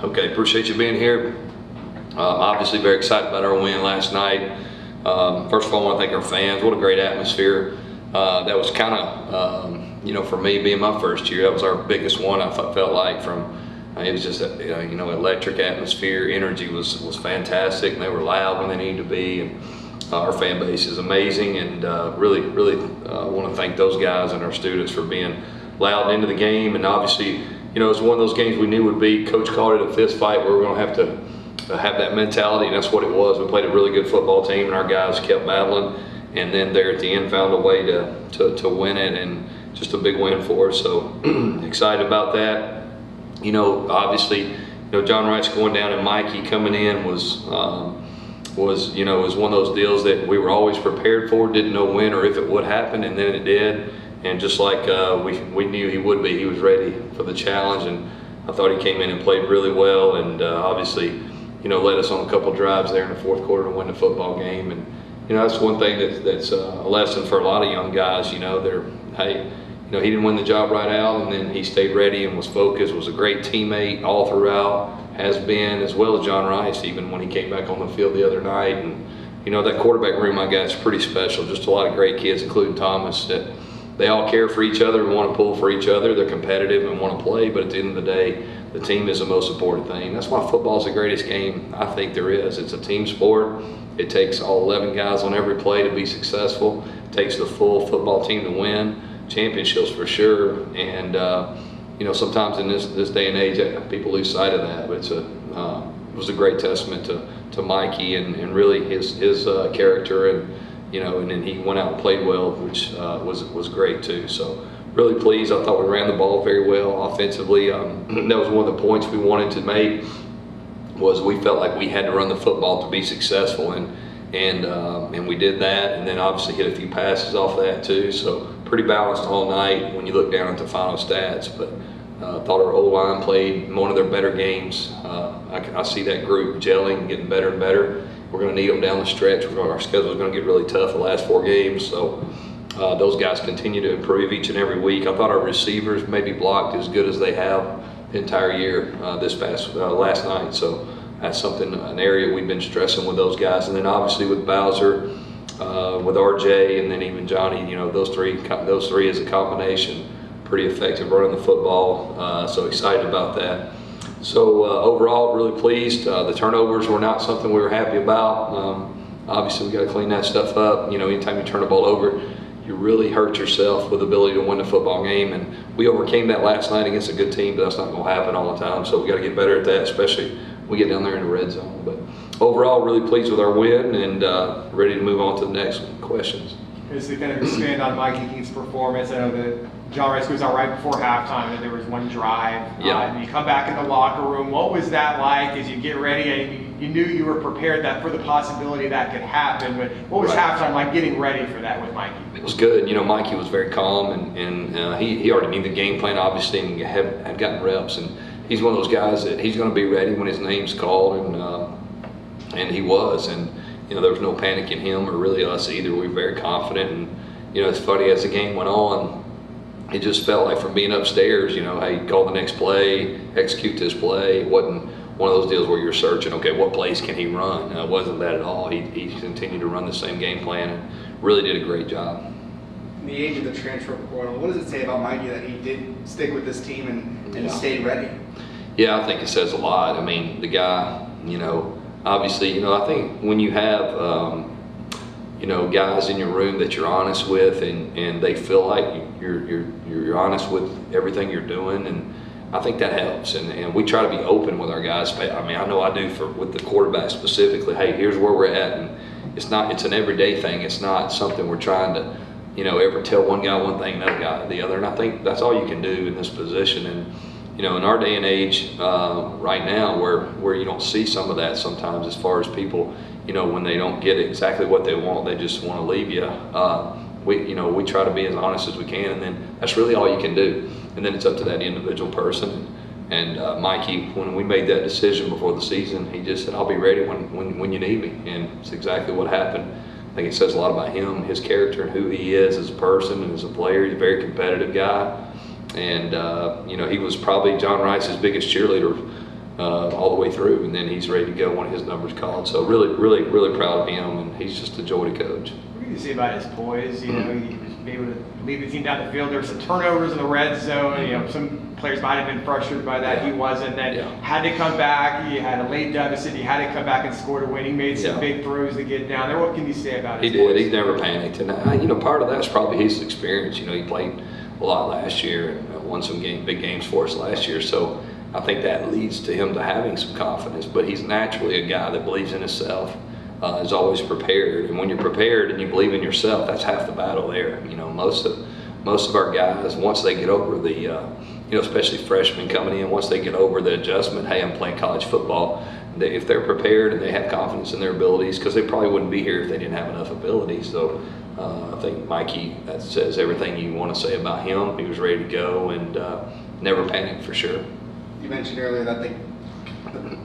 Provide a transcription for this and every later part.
Okay, appreciate you being here. Obviously very excited about our win last night. First of all, I want to thank our fans. What a great atmosphere. That was kind of, for me being my first year, that was our biggest one. I felt like it was just electric atmosphere. Energy was fantastic, and they were loud when they needed to be. And our fan base is amazing, and really want to thank those guys and our students for being loud into the game. And obviously, it was one of those games we knew would be. Coach called it a fist fight. We were going to have to have that mentality, and that's what it was. We played a really good football team, and our guys kept battling, and then there at the end found a way to win it, and just a big win for us. So excited about that. Obviously, John Rhys going down and Mikey coming in was one of those deals that we were always prepared for. Didn't know when or if it would happen, and then it did. And just like we knew he would be, he was ready for the challenge, and I thought he came in and played really well, and obviously, led us on a couple drives there in the fourth quarter to win the football game. And that's one thing that's a lesson for a lot of young guys. He didn't win the job right out, and then he stayed ready and was focused. Was a great teammate all throughout, has been, as well as John Rhys, even when he came back on the field the other night. And that quarterback room I got is pretty special. Just a lot of great kids, including Thomas, that they all care for each other and want to pull for each other. They're competitive and want to play, but at the end of the day, the team is the most important thing. That's why football is the greatest game I think there is. It's a team sport. It takes all 11 guys on every play to be successful. It takes the full football team to win championships for sure. And sometimes in this day and age, people lose sight of that. But it was a great testament to Mikey and really his character, and and then he went out and played well, which was great too. So really pleased. I thought we ran the ball very well offensively. That was one of the points we wanted to make. Was we felt like we had to run the football to be successul, and we did that, and then obviously hit a few passes off that too. So pretty balanced all night when you look down at the final stats. But thought our O-line played one of their better games. I see that group gelling, getting better and better. We're going to need them down the stretch. Our schedule is going to get really tough the last 4 games. So those guys continue to improve each and every week. I thought our receivers maybe blocked as good as they have the entire year last night. So that's an area we've been stressing with those guys. And then obviously with Bowser, with RJ, and then even Johnny, those three as a combination, pretty effective running the football. So excited about that. So overall, really pleased. The turnovers were not something we were happy about. Obviously, we got to clean that stuff up. Anytime you turn the ball over, you really hurt yourself with the ability to win the football game. And we overcame that last night against a good team, but that's not going to happen all the time. So we got to get better at that, especially when we get down there in the red zone. But overall, really pleased with our win, and ready to move on to the next questions. Just to kind of expand on Mikey Keene's performance, I know that John Rhys goes out right before halftime, and there was one drive. And you come back in the locker room. What was that like as you get ready? And you knew you were prepared that for the possibility that could happen, but what was halftime like getting ready for that with Mikey? It was good. Mikey was very calm, and he already knew the game plan, obviously, and had gotten reps. And he's one of those guys that he's going to be ready when his name's called, and he was. And there was no panic in him or really us either. We were very confident. And it's funny, as the game went on, it just felt like from being upstairs, hey, call the next play, execute this play. It wasn't one of those deals where you're searching, okay, what plays can he run? It wasn't that at all. He continued to run the same game plan and really did a great job. In the age of the transfer portal, what does it say about Mikey that he did stick with this team and stayed ready? Yeah, I think it says a lot. I mean, the guy, obviously, I think when you have, guys in your room that you're honest with, and they feel like you're honest with everything you're doing, and I think that helps. And we try to be open with our guys. I mean, I know I do with the quarterback specifically. Hey, here's where we're at, and it's an everyday thing. It's not something we're trying to, ever tell one guy one thing, another guy the other. And I think that's all you can do in this position. And in our day and age right now, where you don't see some of that sometimes, as far as people, when they don't get exactly what they want, they just want to leave you. We try to be as honest as we can, and then that's really all you can do. And then it's up to that individual person. And Mikey, when we made that decision before the season, he just said, "I'll be ready when you need me," and it's exactly what happened. I think it says a lot about him, his character, and who he is as a person and as a player. He's a very competitive guy. And he was probably John Rhys's biggest cheerleader all the way through, and then he's ready to go when his number's called. So really proud of him, and he's just a joy to coach. What do you say about his poise? You know, he was able to lead the team down the field. There were some turnovers in the red zone. You know, some players might have been frustrated by that. He wasn't. Then had to come back. He had a late deficit. He had to come back and score to win. He made some big throws to get down there. What can you say about his He did. poise? He's never panicked, and you know, part of that's probably his experience. You know, he played a lot last year and won some big games for us last year. So I think that leads to him to having some confidence. But he's naturally a guy that believes in himself. Is always prepared, and when you're prepared and you believe in yourself, that's half the battle there. You know, most of our guys, once they get over the, you know, especially freshmen coming in, once they get over the adjustment, hey, I'm playing college football, if they're prepared and they have confidence in their abilities, because they probably wouldn't be here if they didn't have enough ability. So I think Mikey, that says everything you want to say about him. He was ready to go and never panicked for sure. You mentioned earlier that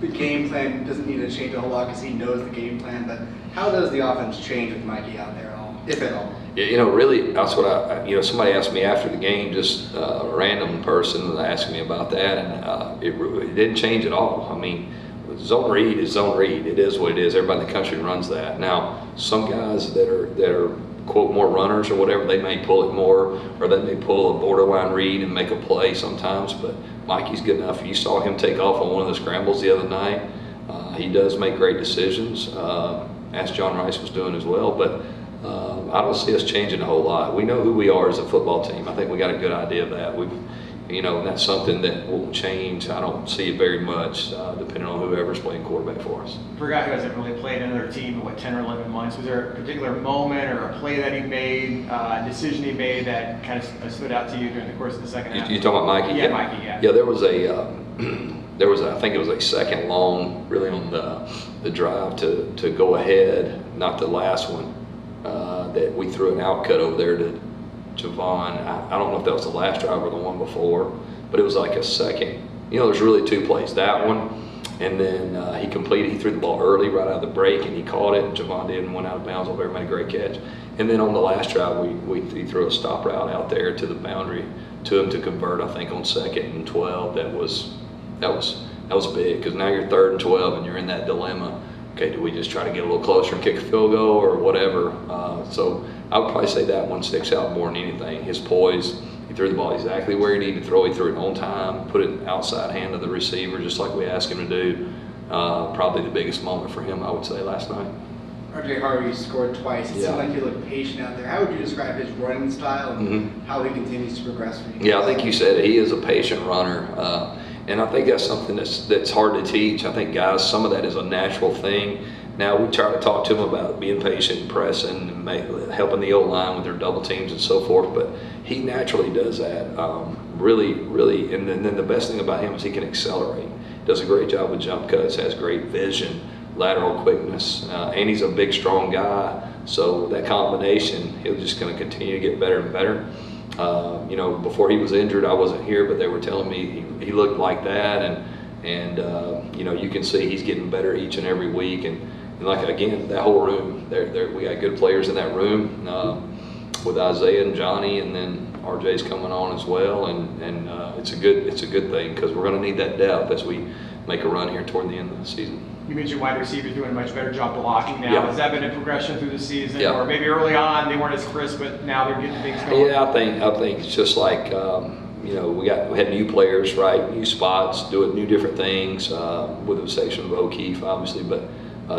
the game plan doesn't need to change a whole lot because he knows the game plan, but how does the offense change with Mikey out there at all, if at all? Yeah, you know, really, that's what you know, somebody asked me after the game, just a random person asked me about that, and it didn't change at all. I mean, zone read is zone read. It is what it is. Everybody in the country runs that. Now, some guys that are quote more runners or whatever, they may pull it more, or they may pull a borderline read and make a play sometimes, but Mikey's good enough. You saw him take off on one of the scrambles the other night. He does make great decisions, as John Rhys was doing as well, but I don't see us changing a whole lot. We know who we are as a football team. I think we got a good idea of that. You know, and that's something that won't change. I don't see it very much, depending on whoever's playing quarterback for us. For a guy who hasn't really played another team in, 10 or 11 months, was there a particular moment or a play that he made, a decision he made that kind of stood out to you during the course of the second half? You talking about Mikey? Yeah, Mikey, yeah. Yeah, there was I think it was a second long, really on the drive to go ahead, not the last one, that we threw an outcut over there to Javon. I don't know if that was the last drive or the one before, but it was like a second. You know, there's really two plays. That one, and then he threw the ball early right out of the break, and he caught it, and Javon did and went out of bounds over there, made a great catch. And then on the last drive, he threw a stop route out there to the boundary to him to convert, I think, on 2nd and 12. That was big, because now you're 3rd and 12 and you're in that dilemma. Okay, do we just try to get a little closer and kick a field goal or whatever? So I would probably say that one sticks out more than anything. His poise, he threw the ball exactly where he needed to throw. He threw it on time, put it outside hand of the receiver, just like we asked him to do. Probably the biggest moment for him, I would say, last night. RJ Harvey scored twice. It seemed like he looked patient out there. How would you describe his running style and how he continues to progress for you? Yeah, I think you said it. He is a patient runner. And I think that's something that's hard to teach. I think guys, some of that is a natural thing. Now we try to talk to him about being patient, pressing, and helping the O-line with their double teams and so forth, but he naturally does that. Really, and then the best thing about him is he can accelerate. Does a great job with jump cuts, has great vision, lateral quickness, and he's a big, strong guy. So that combination, he's just going to continue to get better and better. You know, before he was injured, I wasn't here, but they were telling me he looked like that, and you know, you can see he's getting better each and every week. And like, again, that whole room, we got good players in that room with Isaiah and Johnny, and then RJ's coming on as well, and it's a good thing, because we're going to need that depth as we make a run here toward the end of the season. You mentioned wide receivers doing a much better job blocking now. Yeah. Has that been a progression through the season, Yeah. or maybe early on they weren't as crisp, but now they're getting things going? Yeah, I think it's just like you know, we had new players, right? New spots, doing new different things with the exception of O'Keefe, obviously, but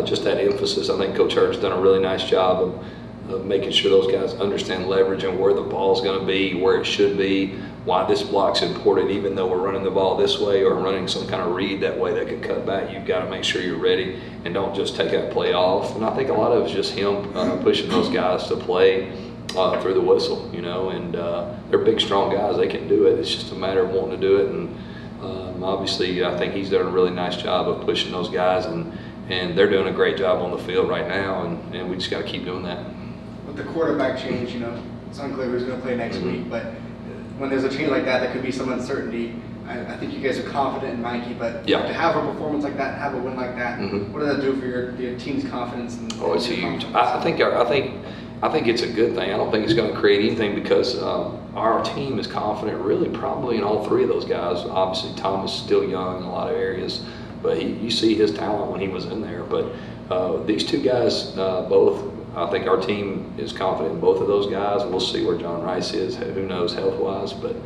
just that emphasis. I think Coach Hurt's done a really nice job of making sure those guys understand leverage and where the ball's going to be, where it should be, why this block's important, even though we're running the ball this way or running some kind of read that way that could cut back. You've got to make sure you're ready and don't just take that play off. And I think a lot of it's just him pushing those guys to play through the whistle, you know, and they're big, strong guys. They can do it. It's just a matter of wanting to do it. And obviously, I think he's done a really nice job of pushing those guys, and they're doing a great job on the field right now, and we just got to keep doing that. With the quarterback change, you know, it's unclear who's going to play next week, but when there's a change like that, there could be some uncertainty. I think you guys are confident in Mikey, but to have a performance like that, have a win like that, what does that do for your team's confidence? It's huge. I think it's a good thing. I don't think it's going to create anything, because our team is confident, really, probably in all three of those guys. Obviously, Tom is still young in a lot of areas, but you see his talent when he was in there. But these two guys, both, I think our team is confident in both of those guys. We'll see where John Rhys is, who knows health-wise, but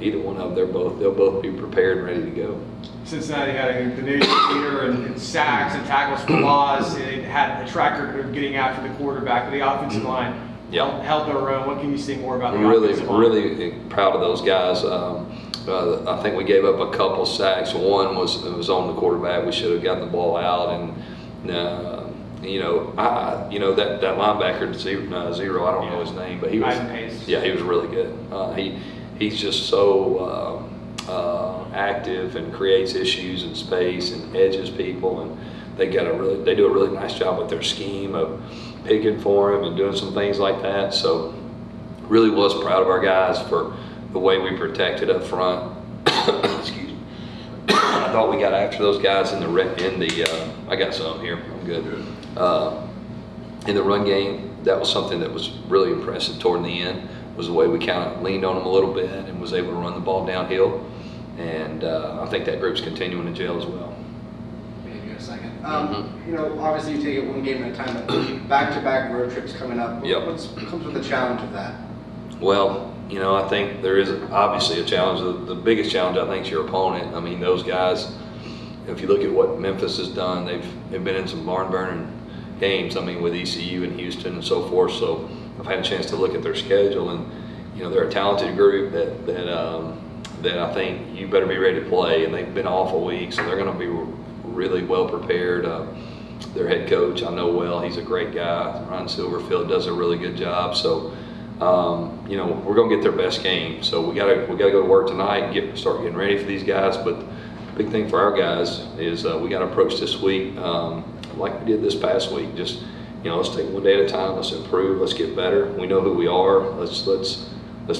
either one of them, they'll both be prepared and ready to go. Cincinnati had the nation leader in sacks and tackles for loss. It had a track record of getting after the quarterback, but the offensive line held their own. What can you say more about the offensive line? Really proud of those guys. I think we gave up a couple sacks. One was on the quarterback. We should have gotten the ball out, and that linebacker zero. I don't know his name, but he was he was really good. He's just so active and creates issues in space and edges people, and they do a really nice job with their scheme of picking for him and doing some things like that. So really was proud of our guys for the way we protected up front. Excuse me. I thought we got after those guys in the I got some here. I'm good. In the run game, that was something that was really impressive toward the end. Was the way we kind of leaned on them a little bit and was able to run the ball downhill. And I think that group's continuing to gel as well. Maybe in a second. Obviously you take it one game at a time, but back-to-back road trips coming up. What comes with the challenge of that? Well, I think there is obviously a challenge. The biggest challenge, I think, is your opponent. I mean, those guys, if you look at what Memphis has done, they've been in some barn-burning games, with ECU and Houston and so forth. So I've had a chance to look at their schedule, and they're a talented group that I think you better be ready to play. And they've been off a week, so they're going to be really well prepared. Their head coach, I know well, he's a great guy. Ron Silverfield does a really good job. So we're going to get their best game. So we got to go to work tonight and start getting ready for these guys. But the big thing for our guys is we got to approach this week like we did this past week. Just let's take one day at a time. Let's improve. Let's get better. We know who we are. Let's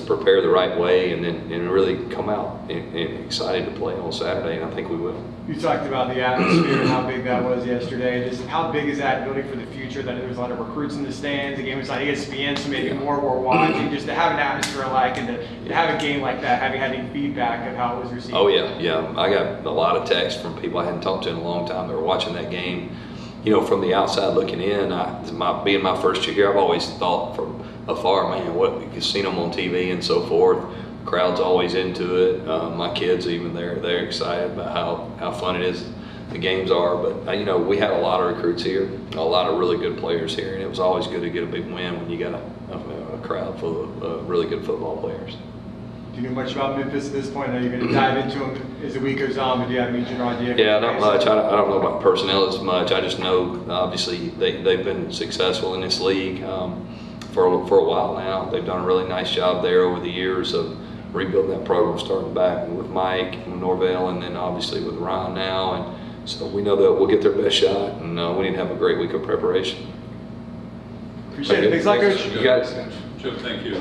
prepare the right way, and really come out and excited to play on Saturday. And I think we will. You talked about the atmosphere and how big that was yesterday. Just how big is that building for the future? That there was a lot of recruits in the stands. The game was on ESPN, so maybe more were watching. Just to have an atmosphere and to have a game like that. Have you had any feedback of how it was received? Oh yeah. I got a lot of texts from people I hadn't talked to in a long time that were watching that game. From the outside looking in, being my first year here, I've always thought from afar, man, you've seen them on TV and so forth. Crowd's always into it. My kids, even they're excited about how fun it is. The games are, but we had a lot of recruits here, a lot of really good players here, and it was always good to get a big win when you got a crowd full of really good football players. Do you know much about Memphis at this point? Are you going to dive into them as the week goes on? But do you have any general idea? Yeah, not much. I don't know about personnel as much. I just know, obviously, they've been successful in this league for a while now. They've done a really nice job there over the years of rebuilding that program, starting back with Mike and Norvell, and then obviously with Ryan now. And so we know that we'll get their best shot, and we need to have a great week of preparation. Appreciate it. Thanks a lot, Coach. You got it. Chip, thank you.